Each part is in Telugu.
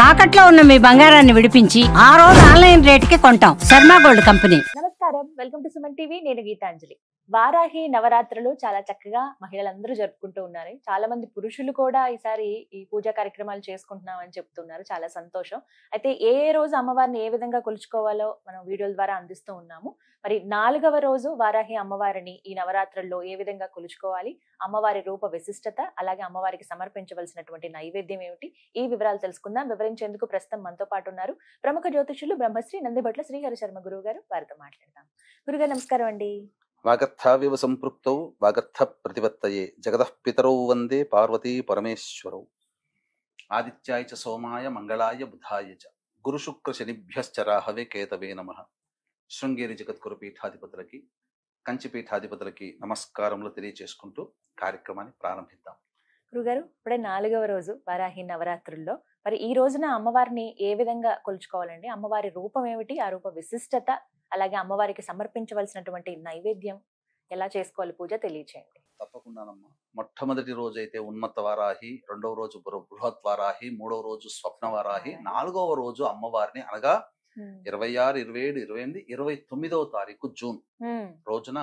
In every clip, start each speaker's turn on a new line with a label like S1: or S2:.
S1: తాకట్లో ఉన్న మీ బంగారాన్ని విడిపించి ఆ రోజు ఆన్లైన్ రేటుకి కొంటాం. Sharma gold company.
S2: నమస్కారం, వెల్కమ్ టు సుమన్ టీవీ. నేను గీతాంజలి. వారాహి నవరాత్రులు చాలా చక్కగా మహిళలందరూ జరుపుకుంటూ ఉన్నారు. చాలా మంది పురుషులు కూడా ఈసారి ఈ పూజా కార్యక్రమాలు చేసుకుంటున్నాం అని చెప్తున్నారు. చాలా సంతోషం. అయితే ఏ రోజు అమ్మవారిని ఏ విధంగా కొలుచుకోవాలో మనం వీడియోల ద్వారా అందిస్తూ ఉన్నాము. మరి 4వ రోజు వారాహి అమ్మవారిని ఈ నవరాత్రుల్లో ఏ విధంగా కొలుచుకోవాలి, అమ్మవారి రూప విశిష్టత, అలాగే అమ్మవారికి సమర్పించవలసినటువంటి నైవేద్యం ఏమిటి, ఈ వివరాలు తెలుసుకుందాం. వివరించేందుకు ప్రస్తుతం మనతో పాటు ఉన్నారు ప్రముఖ జ్యోతిషులు బ్రహ్మశ్రీ నందిభట్ల శ్రీహరి శర్మ గురువు గారు. వారితో మాట్లాడదాం. గురుగారు నమస్కారం అండి.
S3: వాగర్థావివ సంపృక్తౌ వాగర్థ ప్రతిపత్తయే జగదః పితరౌ వందే పార్వతీ పరమేశ్వరౌ. ఆదిత్యాయ చ సోమాయ మంగళాయ బుధాయ చ గురు శుక్ర శనిభ్యశ్చ రాహవే కేతవే నమః. శృంగేరి జగద్గురు పీఠాధిపతులకి, కంచి పీఠాధిపతులకి నమస్కారములు తెలియజేసుకుంటూ కార్యక్రమాన్ని ప్రారంభిద్దాం.
S2: గురుగారు, ఇప్పుడే 4వ రోజు వారాహి నవరాత్రుల్లో మరి ఈ రోజున అమ్మవారిని ఏ విధంగా కొలుచుకోవాలండి? అమ్మవారి రూపం ఏమిటి, ఆ రూప విశిష్టత, అలాగే అమ్మవారికి సమర్పించవలసినటువంటి నైవేద్యం ఎలా చేసుకోవాలి, పూజ తెలియచేయండి.
S3: తప్పకుండానమ్మా. మొట్టమొదటి రోజు అయితే ఉన్మత్త వారాహి, రెండవ రోజు బృహత్ వారాహి, మూడవ రోజు స్వప్న వారాహి, 4వ రోజు అమ్మవారిని అనగా 26, 27, 28, 29వ తారీఖు జూన్ రోజున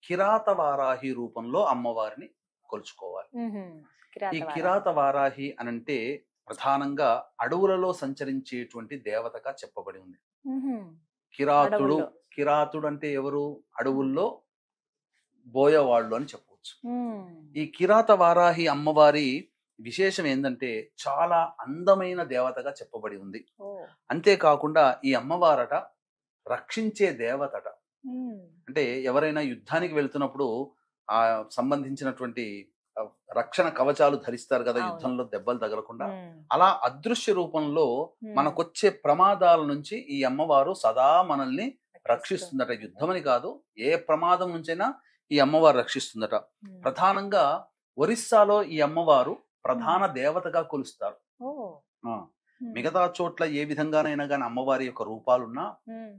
S3: కిరాత వారాహి రూపంలో అమ్మవారిని కొలుచుకోవాలి. ఈ కిరాత వారాహి అనంటే ప్రధానంగా అడవులలో సంచరించేటువంటి దేవతగా చెప్పబడి ఉంది. కిరాతుడు, కిరాతుడు అంటే ఎవరు? అడవుల్లో బోయవాళ్ళు అని చెప్పవచ్చు. ఈ కిరాత వారాహి అమ్మవారి విశేషం ఏంటంటే చాలా అందమైన దేవతగా చెప్పబడి ఉంది. అంతేకాకుండా ఈ అమ్మవారట రక్షించే దేవతట. అంటే ఎవరైనా యుద్ధానికి వెళ్తున్నప్పుడు ఆ సంబంధించినటువంటి రక్షణ కవచాలు ధరిస్తారు కదా, యుద్ధంలో దెబ్బలు తగలకుండా. అలా అదృశ్య రూపంలో మనకొచ్చే ప్రమాదాల నుంచి ఈ అమ్మవారు సదా మనల్ని రక్షిస్తుందట. యుద్ధమని కాదు, ఏ ప్రమాదం నుంచైనా ఈ అమ్మవారు రక్షిస్తుందట. ప్రధానంగా ఒరిస్సాలో ఈ అమ్మవారు ప్రధాన దేవతగా కొలుస్తారు. మిగతా చోట్ల ఏ విధంగానైనా కానీ అమ్మవారి యొక్క రూపాలున్నా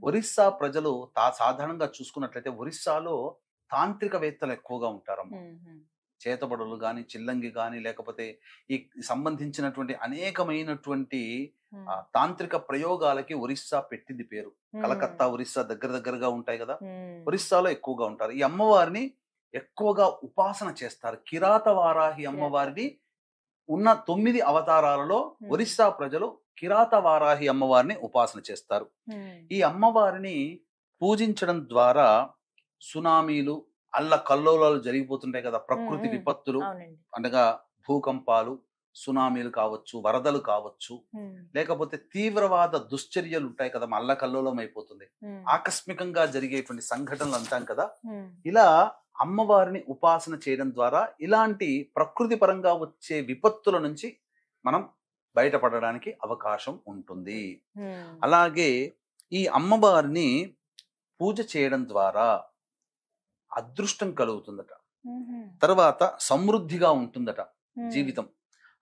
S3: ఒరిస్సా ప్రజలు సాధారణంగా చూసుకున్నట్లయితే ఒరిస్సాలో తాంత్రికవేత్తలు ఎక్కువగా ఉంటారమ్మ. చేతబడులు గాని, చిల్లంగి గాని, లేకపోతే ఈ సంబంధించినటువంటి అనేకమైనటువంటి తాంత్రిక ప్రయోగాలకి ఒరిస్సా పెట్టింది పేరు. కలకత్తా, ఒరిస్సా దగ్గరగా ఉంటాయి కదా, ఒరిస్సాలో ఎక్కువగా ఉంటారు. ఈ అమ్మవారిని ఎక్కువగా ఉపాసన చేస్తారు. కిరాత వారాహి అమ్మవారిని ఉన్న 9 అవతారాలలో ఒరిస్సా ప్రజలు కిరాత వారాహి అమ్మవారిని ఉపాసన చేస్తారు. ఈ అమ్మవారిని పూజించడం ద్వారా సునామీలు, అల్ల కల్లోలాలు జరిగిపోతుంటాయి కదా, ప్రకృతి విపత్తులు అనగా భూకంపాలు, సునామీలు కావచ్చు, వరదలు కావచ్చు, లేకపోతే తీవ్రవాద దుశ్చర్యలు ఉంటాయి కదా, అల్ల కల్లోలం అయిపోతుంది, ఆకస్మికంగా జరిగేటువంటి సంఘటనలు అంటాం కదా. ఇలా అమ్మవారిని ఉపాసన చేయడం ద్వారా ఇలాంటి ప్రకృతి పరంగా వచ్చే విపత్తుల నుంచి మనం బయటపడడానికి అవకాశం ఉంటుంది. అలాగే ఈ అమ్మవారిని పూజ చేయడం ద్వారా అదృష్టం కలుగుతుందట, తర్వాత సమృద్ధిగా ఉంటుందట జీవితం,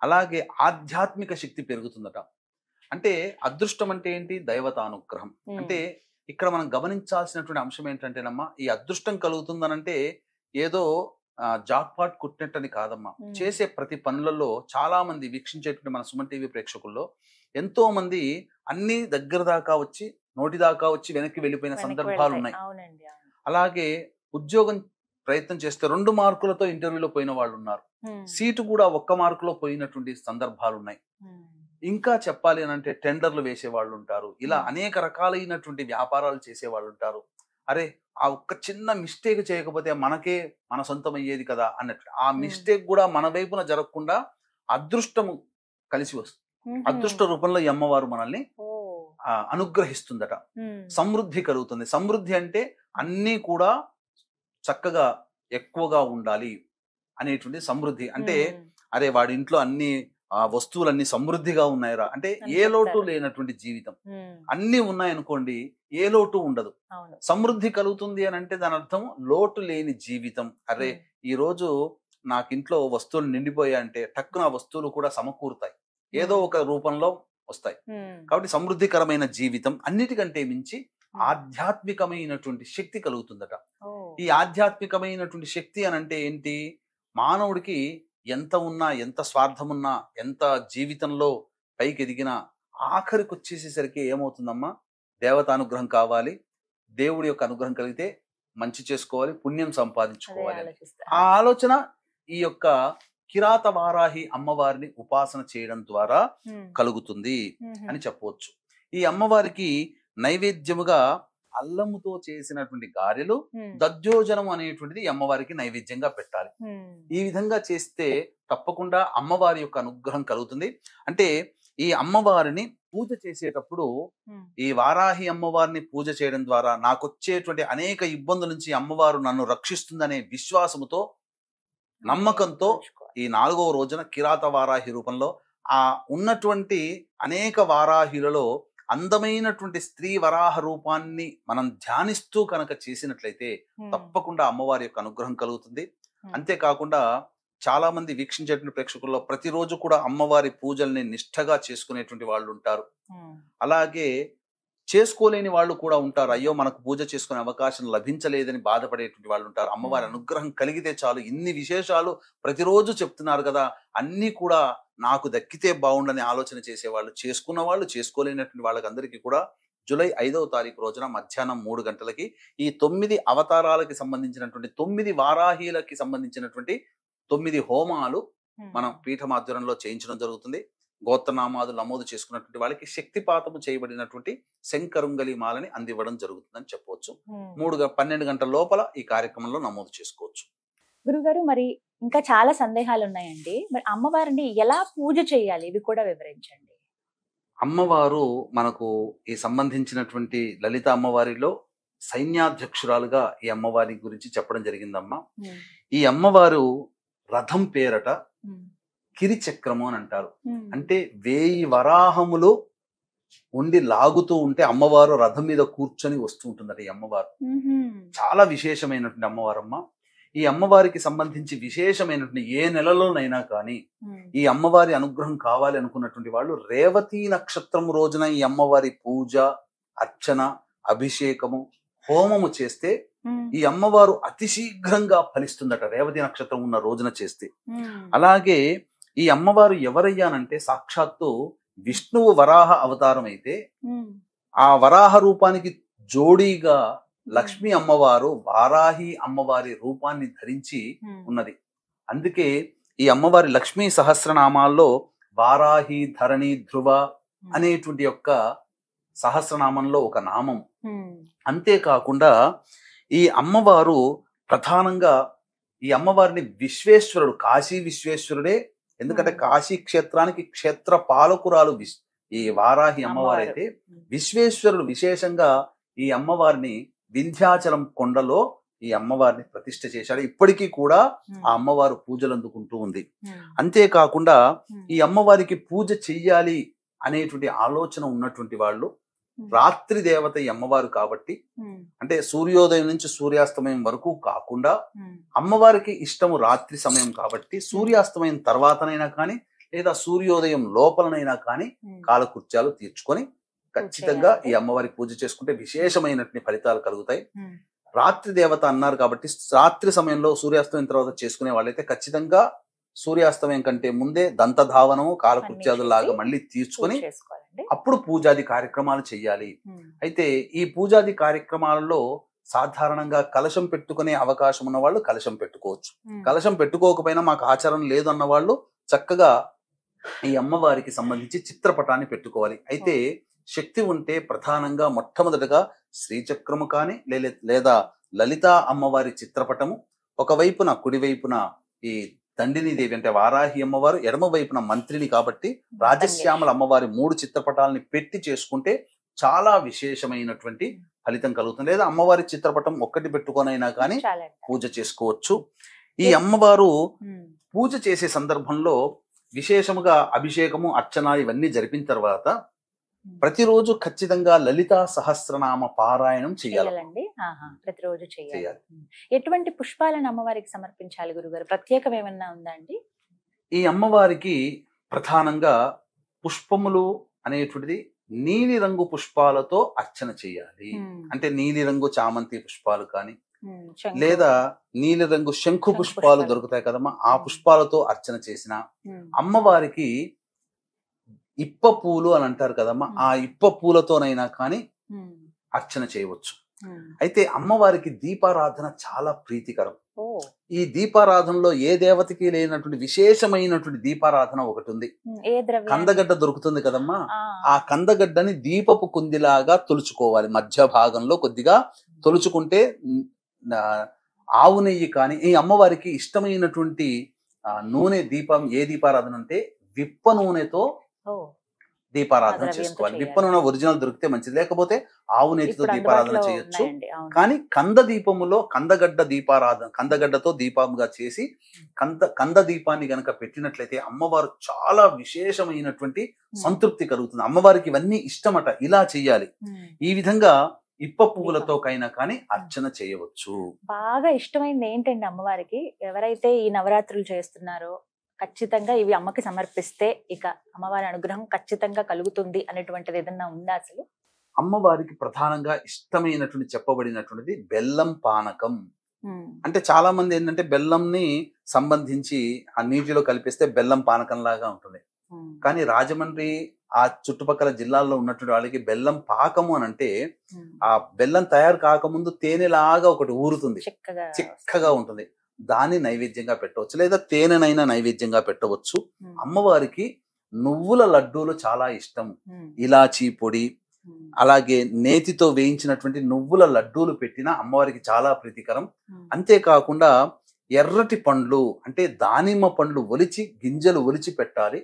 S3: అలాగే ఆధ్యాత్మిక శక్తి పెరుగుతుందట. అంటే అదృష్టం అంటే ఏంటి? దైవతానుగ్రహం. అంటే ఇక్కడ మనం గమనించాల్సినటువంటి అంశం ఏంటంటేనమ్మా, ఈ అదృష్టం కలుగుతుందనంటే ఏదో జాక్పాట్ కుట్టినట్టని కాదమ్మా. చేసే ప్రతి పనులలో చాలా మంది వీక్షించేటువంటి మన సుమన్ టీవీ ప్రేక్షకుల్లో ఎంతో మంది అన్ని దగ్గర దాకా వచ్చి, నోటి దాకా వచ్చి వెనక్కి వెళ్ళిపోయిన సందర్భాలు ఉన్నాయి. అలాగే ఉద్యోగం ప్రయత్నం చేస్తే 2 మార్కులతో ఇంటర్వ్యూలో పోయిన వాళ్ళు ఉన్నారు. సీటు కూడా 1 మార్కులో పోయినటువంటి సందర్భాలు ఉన్నాయి. ఇంకా చెప్పాలి అని అంటే టెండర్లు వేసే వాళ్ళు ఉంటారు. ఇలా అనేక రకాలైనటువంటి వ్యాపారాలు చేసే వాళ్ళు ఉంటారు. అరే, ఆ ఒక్క చిన్న మిస్టేక్ చేయకపోతే మనకే మన సొంతం అయ్యేది కదా అన్నట్టు. ఆ మిస్టేక్ కూడా మన వైపున జరగకుండా అదృష్టము కలిసి వస్తుంది. అదృష్ట రూపంలో ఈ అమ్మవారు మనల్ని అనుగ్రహిస్తుందట. సమృద్ధి కలుగుతుంది. సమృద్ధి అంటే అన్నీ కూడా చక్కగా ఎక్కువగా ఉండాలి అనేటువంటి సమృద్ధి. అంటే అరే వాడి ఇంట్లో అన్ని వస్తువులన్నీ సమృద్ధిగా ఉన్నాయరా అంటే ఏ లోటు లేనటువంటి జీవితం. అన్ని ఉన్నాయనుకోండి, ఏ లోటు ఉండదు. సమృద్ధి కలుగుతుంది అని అంటే దాని అర్థం లోటు లేని జీవితం. అరే ఈ రోజు నాకు ఇంట్లో వస్తువులు నిండిపోయాయి అంటే టక్కున వస్తువులు కూడా సమకూరుతాయి, ఏదో ఒక రూపంలో వస్తాయి. కాబట్టి సమృద్ధికరమైన జీవితం, అన్నిటికంటే మించి ఆధ్యాత్మికమైనటువంటి శక్తి కలుగుతుందట. ఈ ఆధ్యాత్మికమైనటువంటి శక్తి అని అంటే ఏంటి? మానవుడికి ఎంత ఉన్నా, ఎంత స్వార్థమున్నా, ఎంత జీవితంలో పైకి ఎదిగినా ఆఖరికి వచ్చేసేసరికి ఏమవుతుందమ్మా, దేవతానుగ్రహం కావాలి, దేవుడి యొక్క అనుగ్రహం కలిగితే మంచి చేసుకోవాలి, పుణ్యం సంపాదించుకోవాలి అని. ఆ ఆలోచన ఈ యొక్క కిరాత వారాహి అమ్మవారిని ఉపాసన చేయడం ద్వారా కలుగుతుంది అని చెప్పవచ్చు. ఈ అమ్మవారికి నైవేద్యముగా అల్లముతో చేసినటువంటి గారెలు, దధ్యోజనం అనేటువంటిది ఈ అమ్మవారికి నైవేద్యంగా పెట్టాలి. ఈ విధంగా చేస్తే తప్పకుండా అమ్మవారి యొక్క అనుగ్రహం కలుగుతుంది. అంటే ఈ అమ్మవారిని పూజ చేసేటప్పుడు ఈ వారాహి అమ్మవారిని పూజ చేయడం ద్వారా నాకు వచ్చేటువంటి అనేక ఇబ్బందుల నుంచి అమ్మవారు నన్ను రక్షిస్తుందనే విశ్వాసముతో, నమ్మకంతో ఈ 4వ రోజున కిరాత వారాహి రూపంలో ఆ ఉన్నటువంటి అనేక వారాహిలలో అందమైనటువంటి స్త్రీ వరాహ రూపాన్ని మనం ధ్యానిస్తూ కనుక చేసినట్లయితే తప్పకుండా అమ్మవారి యొక్క అనుగ్రహం కలుగుతుంది. అంతేకాకుండా చాలా మంది వీక్షించేటువంటి ప్రేక్షకుల్లో ప్రతిరోజు కూడా అమ్మవారి పూజల్ని నిష్ఠగా చేసుకునేటువంటి వాళ్ళు ఉంటారు. అలాగే చేసుకోలేని వాళ్ళు కూడా ఉంటారు. అయ్యో మనకు పూజ చేసుకునే అవకాశం లభించలేదని బాధపడేటువంటి వాళ్ళు ఉంటారు. అమ్మవారి అనుగ్రహం కలిగితే చాలు, ఇన్ని విశేషాలు ప్రతిరోజు చెప్తున్నారు కదా, అన్ని కూడా నాకు దక్కితే బాగుండని ఆలోచన చేసేవాళ్ళు, చేసుకున్న వాళ్ళు, చేసుకోలేనటువంటి వాళ్ళకందరికీ కూడా జూలై 5వ తారీఖు రోజున మధ్యాహ్నం 3 గంటలకి ఈ 9 అవతారాలకి సంబంధించినటువంటి 9 వారాహీలకి సంబంధించినటువంటి 9 హోమాలు మనం పీఠమాధ్వర్యంలో చేయించడం జరుగుతుంది. గోత్రనామాలు నమోదు చేసుకున్నటువంటి వాళ్ళకి శక్తిపాతము చేయబడినటువంటి శంకరుంగలి మాలని అందివ్వడం జరుగుతుందని చెప్పవచ్చు. 12 గంటల లోపల ఈ కార్యక్రమంలో నమోదు చేసుకోవచ్చు.
S2: గురుగారు, మరి ఇంకా చాలా సందేహాలు ఉన్నాయండి. మరి అమ్మవారిని ఎలా పూజ చేయాలి, ఇవి కూడా వివరించండి.
S3: అమ్మవారు మనకు ఈ సంబంధించినటువంటి లలిత అమ్మవారిలో సైన్యాధ్యక్షురాలుగా ఈ అమ్మవారి గురించి చెప్పడం జరిగిందమ్మా. ఈ అమ్మవారు రథం పేరట కిరిచక్రము అని అంటారు. అంటే 1000 వరాహములు ఉండి లాగుతూ ఉంటే అమ్మవారు రథం మీద కూర్చొని వస్తూ ఉంటుందట ఈ అమ్మవారు. చాలా విశేషమైనటువంటి అమ్మవారమ్మ. ఈ అమ్మవారికి సంబంధించి విశేషమైనటువంటి ఏ నెలలోనైనా కానీ ఈ అమ్మవారి అనుగ్రహం కావాలి అనుకున్నటువంటి వాళ్ళు రేవతి నక్షత్రం రోజున ఈ అమ్మవారి పూజ, అర్చన, అభిషేకము, హోమము చేస్తే ఈ అమ్మవారు అతి శీఘ్రంగా ఫలిస్తుందట, రేవతి నక్షత్రం ఉన్న రోజున చేస్తే. అలాగే ఈ అమ్మవారు ఎవరయ్యానంటే సాక్షాత్తు విష్ణువు వరాహ అవతారం అయితే ఆ వరాహ రూపానికి జోడీగా లక్ష్మీ అమ్మవారు వారాహి అమ్మవారి రూపాన్ని ధరించి ఉన్నది. అందుకే ఈ అమ్మవారి లక్ష్మీ సహస్రనామాల్లో వారాహి, ధరణి, ధ్రువ అనేటువంటి యొక్క సహస్రనామంలో ఒక నామం. అంతేకాకుండా ఈ అమ్మవారు ప్రధానంగా ఈ అమ్మవారిని విశ్వేశ్వరుడు, కాశీ విశ్వేశ్వరుడే, ఎందుకంటే కాశీ క్షేత్రానికి క్షేత్ర పాలకురాలు ఈ వారాహి అమ్మవారు అయితే, విశ్వేశ్వరుడు విశేషంగా ఈ అమ్మవారిని వింధ్యాచలం కొండలో ఈ అమ్మవారిని ప్రతిష్ఠ చేశాడు. ఇప్పటికీ కూడా ఆ అమ్మవారు పూజలు అందుకుంటూ ఉంది. అంతేకాకుండా ఈ అమ్మవారికి పూజ చెయ్యాలి అనేటువంటి ఆలోచన ఉన్నటువంటి వాళ్ళు రాత్రి దేవత ఈ అమ్మవారు కాబట్టి, అంటే సూర్యోదయం నుంచి సూర్యాస్తమయం వరకు కాకుండా అమ్మవారికి ఇష్టము రాత్రి సమయం కాబట్టి సూర్యాస్తమయం తర్వాతనైనా కానీ లేదా సూర్యోదయం లోపలనైనా కానీ కాలకృత్యాలు తీర్చుకొని ఖచ్చితంగా ఈ అమ్మవారికి పూజ చేసుకుంటే విశేషమైనటువంటి ఫలితాలు కలుగుతాయి. రాత్రి దేవత అన్నారు కాబట్టి రాత్రి సమయంలో సూర్యాస్తమయం తర్వాత చేసుకునే వాళ్ళైతే ఖచ్చితంగా సూర్యాస్తమయం కంటే ముందే దంతధావనము, కాలకృత్యాదులాగా మళ్ళీ తీర్చుకొని అప్పుడు పూజాది కార్యక్రమాలు చెయ్యాలి. అయితే ఈ పూజాది కార్యక్రమాలలో సాధారణంగా కలశం పెట్టుకునే అవకాశం ఉన్న వాళ్ళు కలశం పెట్టుకోవచ్చు. కలశం పెట్టుకోకపోయినా మాకు ఆచారం లేదు అన్న వాళ్ళు చక్కగా ఈ అమ్మవారికి సంబంధించి చిత్రపటాన్ని పెట్టుకోవాలి. అయితే శక్తి ఉంటే ప్రధానంగా మొట్టమొదటిగా శ్రీచక్రము కానీ లేదా లలితా అమ్మవారి చిత్రపటము, ఒకవైపున కుడివైపున ఈ దండిని దేవి అంటే వారాహి అమ్మవారు, ఎడమ వైపున మంత్రిని కాబట్టి రాజశ్యామల అమ్మవారి 3 చిత్రపటాలని పెట్టి చేసుకుంటే చాలా విశేషమైనటువంటి ఫలితం కలుగుతుంది. లేదా అమ్మవారి చిత్రపటం ఒక్కటి పెట్టుకొనైనా కానీ పూజ చేసుకోవచ్చు. ఈ అమ్మవారు పూజ చేసే సందర్భంలో విశేషముగా అభిషేకము, అర్చన ఇవన్నీ జరిపిన తర్వాత ప్రతిరోజు ఖచ్చితంగా లలితా సహస్రనామ పారాయణం చేయాలండి.
S2: ప్రతిరోజు చేయాలి. ఎటువంటి పుష్పాలను అమ్మవారికి సమర్పించాలి గురుగారు? ప్రత్యేకం ఏమన్నా ఉందా అండి?
S3: ఈ అమ్మవారికి ప్రధానంగా పుష్పములు అనేటువంటిది నీలి రంగు పుష్పాలతో అర్చన చేయాలి. అంటే నీలి రంగు చామంతి పుష్పాలు కానీ లేదా నీలి రంగు శంఖు పుష్పాలు దొరుకుతాయి కదమ్మా, ఆ పుష్పాలతో అర్చన చేసిన అమ్మవారికి ఇప్ప పూలు అని అంటారు కదమ్మా, ఆ ఇప్ప పూలతోనైనా కానీ అర్చన చేయవచ్చు. అయితే అమ్మవారికి దీపారాధన చాలా ప్రీతికరం. ఈ దీపారాధనలో ఏ దేవతకి లేనటువంటి విశేషమైనటువంటి దీపారాధన ఒకటి ఉంది. కందగడ్డ దొరుకుతుంది కదమ్మా, ఆ కందగడ్డని దీపపు కుందిలాగా తొలుచుకోవాలి. మధ్య భాగంలో కొద్దిగా తొలుచుకుంటే ఆవు నెయ్యి కానీ, ఈ అమ్మవారికి ఇష్టమైనటువంటి నూనె దీపం ఏ దీపారాధన అంటే విప్ప నూనెతో దీపారాధన చేసుకోవాలి. విప్ప నూనె ఒరిజినల్ దొరికితే మంచిది, లేకపోతే ఆవు నెయ్యితో దీపారాధన చేయొచ్చు. కానీ కంద దీపములో కందగడ్డతో దీపంగా చేసి కంద దీపాన్ని గనక పెట్టినట్లయితే అమ్మవారు చాలా విశేషమైనటువంటి సంతృప్తి కలుగుతుంది. అమ్మవారికి ఇవన్నీ ఇష్టమట, ఇలా చెయ్యాలి. ఈ విధంగా ఇప్ప పువ్వులతో కైనా కానీ అర్చన చేయవచ్చు.
S2: బాగా ఇష్టమైనది ఏంటండి అమ్మవారికి? ఎవరైతే ఈ నవరాత్రులు చేస్తున్నారో ఖచ్చితంగా ఇవి అమ్మకి సమర్పిస్తే ఇక అమ్మవారి అనుగ్రహం ఖచ్చితంగా కలుగుతుంది అనేటువంటిది ఏదన్నా ఉందా అసలు?
S3: అమ్మవారికి ప్రధానంగా ఇష్టమైనటువంటి చెప్పబడినటువంటిది బెల్లం పానకం. అంటే చాలా మంది ఏంటంటే బెల్లంని సంబంధించి ఆ నీటిలో కలిపిస్తే బెల్లం పానకం లాగా ఉంటుంది. కానీ రాజమండ్రి ఆ చుట్టుపక్కల జిల్లాల్లో ఉన్నటువంటి వాళ్ళకి బెల్లం పాకము అని అంటే ఆ బెల్లం తయారు కాకముందు తేనెలాగా ఒకటి ఊరుతుంది, చిక్కగా ఉంటుంది. దాన్ని నైవేద్యంగా పెట్టవచ్చు, లేదా తేనెనైనా నైవేద్యంగా పెట్టవచ్చు. అమ్మవారికి నువ్వుల లడ్డూలు చాలా ఇష్టం. ఇలాచీ పొడి, అలాగే నేతితో వేయించినటువంటి నువ్వుల లడ్డూలు పెట్టినా అమ్మవారికి చాలా ప్రీతికరం. అంతేకాకుండా ఎర్రటి పండ్లు అంటే దానిమ్మ పండ్లు ఒలిచి గింజలు ఒలిచి పెట్టాలి.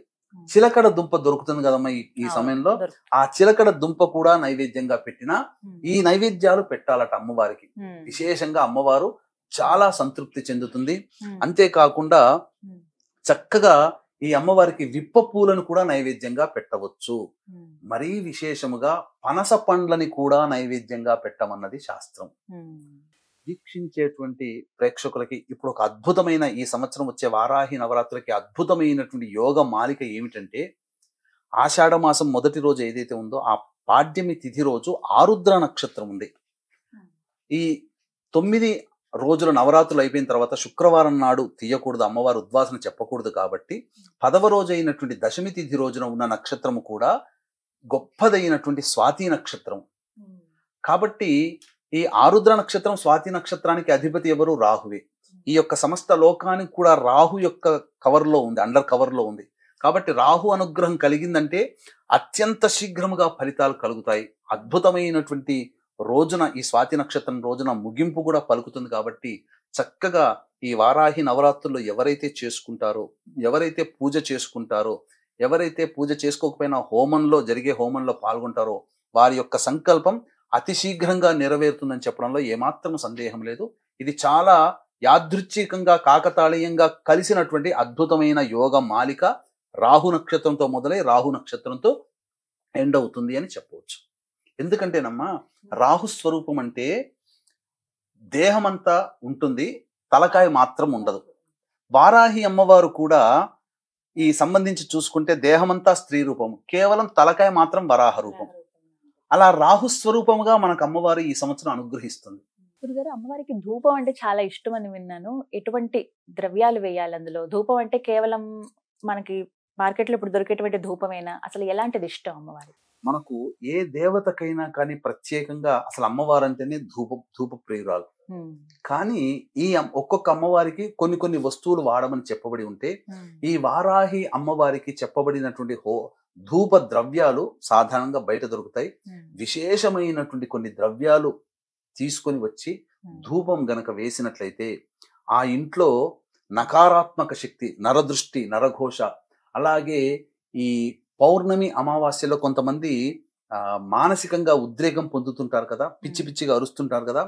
S3: చిలకడ దుంప దొరుకుతుంది కదమ్మా ఈ సమయంలో, ఆ చిలకడ దుంప కూడా నైవేద్యంగా పెట్టినా ఈ నైవేద్యాలు పెట్టాలట అమ్మవారికి. విశేషంగా అమ్మవారు చాలా సంతృప్తి చెందుతుంది. అంతేకాకుండా చక్కగా ఈ అమ్మవారికి విప్ప పూలను కూడా నైవేద్యంగా పెట్టవచ్చు. మరీ విశేషముగా పనస పండ్లని కూడా నైవేద్యంగా పెట్టమన్నది శాస్త్రం. వీక్షించేటువంటి ప్రేక్షకులకి ఇప్పుడు ఒక అద్భుతమైన, ఈ సంవత్సరం వచ్చే వారాహి నవరాత్రులకి అద్భుతమైనటువంటి యోగ మాలిక ఏమిటంటే, ఆషాఢ మాసం మొదటి రోజు ఏదైతే ఉందో ఆ పాడ్యమి తిథి రోజు ఆరుద్ర నక్షత్రం ఉంది. ఈ 9 రోజుల నవరాత్రులు అయిపోయిన తర్వాత శుక్రవారం నాడు తీయకూడదు, అమ్మవారు ఉద్వాసన చెప్పకూడదు. కాబట్టి 10వ రోజు అయినటువంటి దశమి తిథి రోజున ఉన్న నక్షత్రము కూడా గొప్పదైనటువంటి స్వాతి నక్షత్రం. కాబట్టి ఈ ఆరుద్ర నక్షత్రం స్వాతి నక్షత్రానికి అధిపతి ఎవరు? రాహువే. ఈ యొక్క సమస్త లోకానికి కూడా రాహు యొక్క కవర్లో ఉంది, అండర్ కవర్లో ఉంది. కాబట్టి రాహు అనుగ్రహం కలిగిందంటే అత్యంత శీఘ్రముగా ఫలితాలు కలుగుతాయి. అద్భుతమైనటువంటి రోజున, ఈ స్వాతి నక్షత్రం రోజున ముగింపు కూడా పలుకుతుంది. కాబట్టి చక్కగా ఈ వారాహి నవరాత్రుల్లో ఎవరైతే చేసుకుంటారో, ఎవరైతే పూజ చేసుకుంటారో, ఎవరైతే పూజ చేసుకోకపోయినా జరిగే హోమంలో పాల్గొంటారో వారి యొక్క సంకల్పం అతి శీఘ్రంగా నెరవేరుతుందని చెప్పడంలో ఏమాత్రం సందేహం లేదు. ఇది చాలా యాదృచ్ఛికంగా కాకతాళీయంగా కలిసినటువంటి అద్భుతమైన యోగ మాలిక. రాహు నక్షత్రంతో మొదలై రాహు నక్షత్రంతో ఎండ్ అవుతుంది అని చెప్పవచ్చు. ఎందుకంటేనమ్మా, రాహు స్వరూపం అంటే దేహమంతా ఉంటుంది, తలకాయ మాత్రం ఉండదు. వారాహి అమ్మవారు కూడా ఈ సంబంధించి చూసుకుంటే దేహమంతా స్త్రీ రూపం, కేవలం తలకాయ మాత్రం వరాహ రూపం. అలా రాహు స్వరూపముగా మనకు అమ్మవారు ఈ సంవత్సరం అనుగ్రహిస్తుంది.
S2: గురుగారు, అమ్మవారికి ధూపం అంటే చాలా ఇష్టం అని విన్నాను. ఎటువంటి ద్రవ్యాలు వేయాలి అందులో? ధూపం అంటే కేవలం మనకి మార్కెట్లో ఇప్పుడు దొరికేటువంటి ధూపమేనా? అసలు ఎలాంటిది ఇష్టం అమ్మవారి?
S3: మనకు ఏ దేవతకైనా కానీ ప్రత్యేకంగా అసలు అమ్మవారు అంటేనే ధూప ప్రియురాలు. కానీ ఈ ఒక్కొక్క అమ్మవారికి కొన్ని వస్తువులు వాడమని చెప్పబడి ఉంటే, ఈ వారాహి అమ్మవారికి చెప్పబడినటువంటి ధూప ద్రవ్యాలు సాధారణంగా బయట దొరుకుతాయి. విశేషమైనటువంటి కొన్ని ద్రవ్యాలు తీసుకొని వచ్చి ధూపం గనక వేసినట్లయితే ఆ ఇంట్లో నకారాత్మక శక్తి, నరదృష్టి, నరఘోష, అలాగే ఈ పౌర్ణమి అమావాస్యలో కొంతమంది మానసికంగా ఉద్రేకం పొందుతుంటారు కదా, పిచ్చి పిచ్చిగా అరుస్తుంటారు కదా,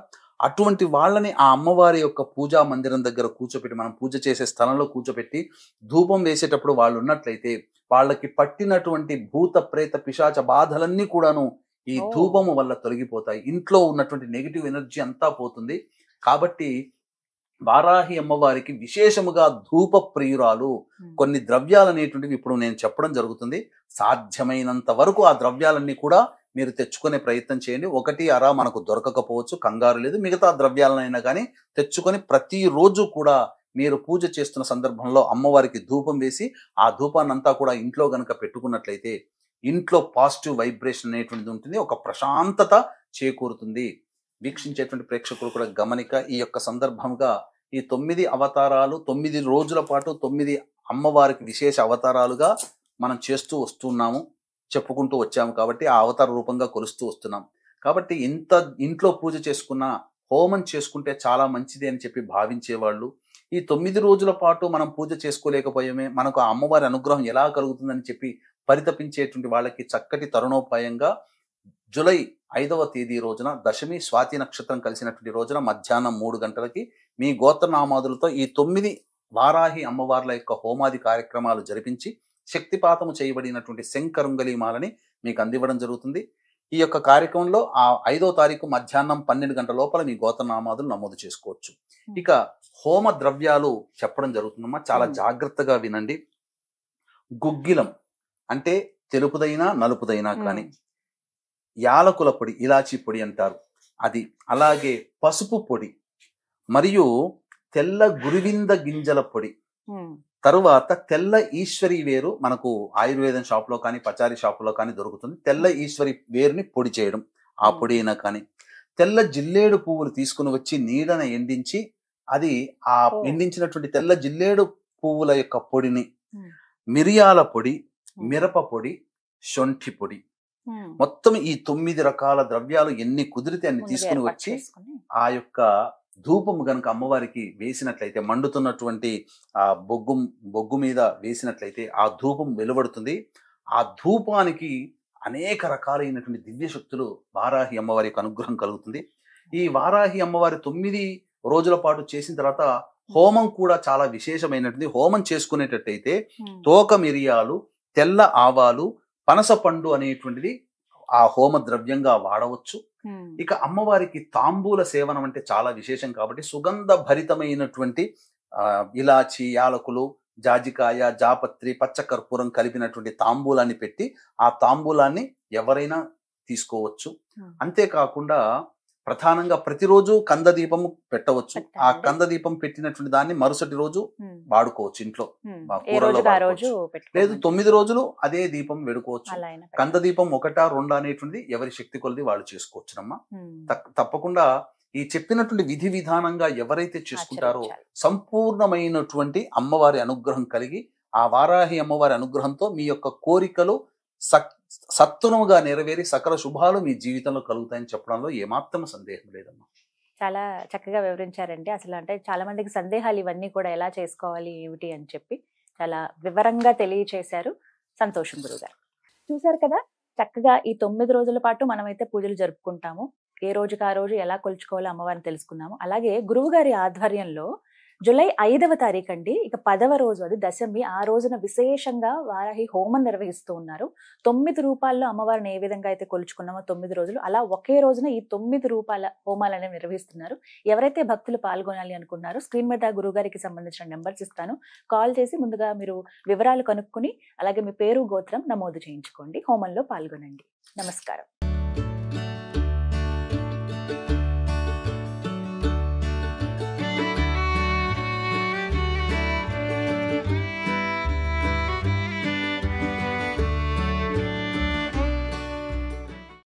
S3: అటువంటి వాళ్ళని ఆ అమ్మవారి యొక్క పూజా మందిరం దగ్గర కూర్చోపెట్టి, మనం పూజ చేసే స్థలంలో కూర్చోపెట్టి ధూపం వేసేటప్పుడు వాళ్ళు ఉన్నట్లయితే వాళ్ళకి పట్టినటువంటి భూత ప్రేత పిశాచ బాధలన్నీ కూడాను ఈ ధూపము వల్ల తొలగిపోతాయి. ఇంట్లో ఉన్నటువంటి నెగిటివ్ ఎనర్జీ అంతా పోతుంది. కాబట్టి వారాహి అమ్మవారికి విశేషముగా ధూప ప్రియురాలు. కొన్ని ద్రవ్యాలు అనేటువంటివి ఇప్పుడు నేను చెప్పడం జరుగుతుంది. సాధ్యమైనంత వరకు ఆ ద్రవ్యాలన్నీ కూడా మీరు తెచ్చుకునే ప్రయత్నం చేయండి. 1 అరా మనకు దొరకకపోవచ్చు, కంగారు లేదు. మిగతా ద్రవ్యాలనైనా కానీ తెచ్చుకొని ప్రతిరోజు కూడా మీరు పూజ చేస్తున్న సందర్భంలో అమ్మవారికి ధూపం వేసి ఆ ధూపాన్నంతా కూడా ఇంట్లో గనక పెట్టుకున్నట్లయితే ఇంట్లో పాజిటివ్ వైబ్రేషన్ అనేటువంటిది ఉంటుంది, ఒక ప్రశాంతత చేకూరుతుంది. వీక్షించేటువంటి ప్రేక్షకులు కూడా గమనిక ఈ యొక్క సందర్భంగా ఈ 9 అవతారాలు 9 రోజుల పాటు 9 అమ్మవారికి విశేష అవతారాలుగా మనం చేస్తూ వస్తున్నాము, చెప్పుకుంటూ వచ్చాము. కాబట్టి ఆ అవతార రూపంగా కొలుస్తూ వస్తున్నాం. కాబట్టి ఇంట్లో పూజ చేసుకున్న హోమం చేసుకుంటే చాలా మంచిది అని చెప్పి భావించేవాళ్ళు ఈ 9 రోజుల పాటు మనం పూజ చేసుకోలేకపోయామే, మనకు ఆ అమ్మవారి అనుగ్రహం ఎలా కలుగుతుందని చెప్పి పరితపించేటువంటి వాళ్ళకి చక్కటి తరుణోపాయంగా జూలై 5వ తేదీ రోజున దశమి స్వాతి నక్షత్రం కలిసినటువంటి రోజున మధ్యాహ్నం 3 గంటలకి మీ గోత్రనామాదులతో ఈ 9 వారాహి అమ్మవార్ల యొక్క హోమాది కార్యక్రమాలు జరిపించి శక్తిపాతము చేయబడినటువంటి శంకరుంగలీమాలని మీకు అందివ్వడం జరుగుతుంది. ఈ యొక్క కార్యక్రమంలో ఆ 5వ తారీఖు మధ్యాహ్నం 12 గంటల లోపల మీ గోత్రనామాదులు నమోదు చేసుకోవచ్చు. ఇక హోమ ద్రవ్యాలు చెప్పడం జరుగుతుందమ్మా, చాలా జాగ్రత్తగా వినండి. గుగ్గిలం అంటే తెలుపుదైనా నలుపుదైనా కానీ, యాలకుల పొడి ఇలాచీ పొడి అంటారు అది, అలాగే పసుపు పొడి మరియు తెల్ల గురివింద గింజల పొడి, తరువాత తెల్ల ఈశ్వరి వేరు మనకు ఆయుర్వేదం షాప్ లో కానీ పచారీ షాప్ లో కానీ దొరుకుతుంది. తెల్ల ఈశ్వరి వేరుని పొడి చేయడం, ఆ పొడి అయినా కానీ, తెల్ల జిల్లేడు పువ్వులు తీసుకుని వచ్చి నీడన ఎండించి అది ఆ ఎండించినటువంటి తెల్ల జిల్లేడు పువ్వుల యొక్క పొడిని మిరియాల పొడి, మిరప పొడి, శొంఠి పొడి, మొత్తం ఈ 9 రకాల ద్రవ్యాలు ఎన్ని కుదిరితే అన్ని తీసుకుని వచ్చి ఆ యొక్క ధూపము గనుక అమ్మవారికి వేసినట్లయితే, మండుతున్నటువంటి ఆ బొగ్గు మీద వేసినట్లయితే ఆ ధూపం వెలువడుతుంది. ఆ ధూపానికి అనేక రకాలైనటువంటి దివ్య శక్తులు వారాహి అమ్మవారి యొక్క అనుగ్రహం కలుగుతుంది. ఈ వారాహి అమ్మవారి 9 రోజుల పాటు చేసిన తర్వాత హోమం కూడా చాలా విశేషమైనటువంటి. హోమం చేసుకునేటట్టయితే తోక మిరియాలు, తెల్ల ఆవాలు, పనస పండు అనేటువంటిది ఆ హోమ ద్రవ్యంగా వాడవచ్చు. ఇక అమ్మవారికి తాంబూల సేవనం అంటే చాలా విశేషం కాబట్టి సుగంధ భరితమైనటువంటి ఇలాచి, యాలకులు, జాజికాయ, జాపత్రి, పచ్చకర్పూరం కలిపినటువంటి తాంబూలాన్ని పెట్టి ఆ తాంబూలాన్ని ఎవరైనా తీసుకోవచ్చు. అంతేకాకుండా ప్రధానంగా ప్రతిరోజు కంద దీపము పెట్టవచ్చు. ఆ కంద దీపం పెట్టినటువంటి దాన్ని మరుసటి రోజు వాడుకోవచ్చు, ఇంట్లో కూరలో లేదు 9 రోజులు అదే దీపం వెడుకోవచ్చు. కంద దీపం 1, 2 అనేటువంటి ఎవరి శక్తి కొలది వాళ్ళు చేసుకోవచ్చునమ్మా. తప్పకుండా ఈ చెప్పినటువంటి విధి విధానంగా ఎవరైతే చేసుకుంటారో సంపూర్ణమైనటువంటి అమ్మవారి అనుగ్రహం కలిగి ఆ వారాహి అమ్మవారి అనుగ్రహంతో మీ యొక్క కోరికలు సత్వరముగా నెరవేరి సకల శుభాలు మీ జీవితంలో కలుగుతాయని చెప్పడంలో ఏమాత్రం సందేహం లేదమ్మా.
S2: చాలా చక్కగా వివరించారండి. అసలు అంటే చాలా మందికి సందేహాలు ఇవన్నీ కూడా ఎలా చేసుకోవాలి ఏమిటి అని చెప్పి చాలా వివరంగా తెలియచేశారు. సంతోషం గురుగారు. చూసారు కదా, చక్కగా ఈ 9 రోజుల పాటు మనమైతే పూజలు జరుపుకుంటాము. ఏ రోజుకి ఆ రోజు ఎలా కొలుచుకోవాలో అమ్మవారిని తెలుసుకున్నాము. అలాగే గురువు గారి ఆధ్వర్యంలో జూలై 5వ తారీఖు అండి, ఇక 10వ రోజు అది దశమి, ఆ రోజున విశేషంగా వారాహి హోమం నిర్వహిస్తూ ఉన్నారు. 9 రూపాల్లో అమ్మవారిని ఏ విధంగా అయితే కొలుచుకున్నామో 9 రోజులు అలా ఒకే రోజున ఈ 9 రూపాల హోమాలనే నిర్వహిస్తున్నారు. ఎవరైతే భక్తులు పాల్గొనాలి అనుకున్నారో స్క్రీన్ మీద గురుగారికి సంబంధించిన నెంబర్స్ ఇస్తాను, కాల్ చేసి ముందుగా మీరు వివరాలు కనుక్కుని అలాగే మీ పేరు, గోత్రం నమోదు చేయించుకోండి, హోమంలో పాల్గొనండి. నమస్కారం.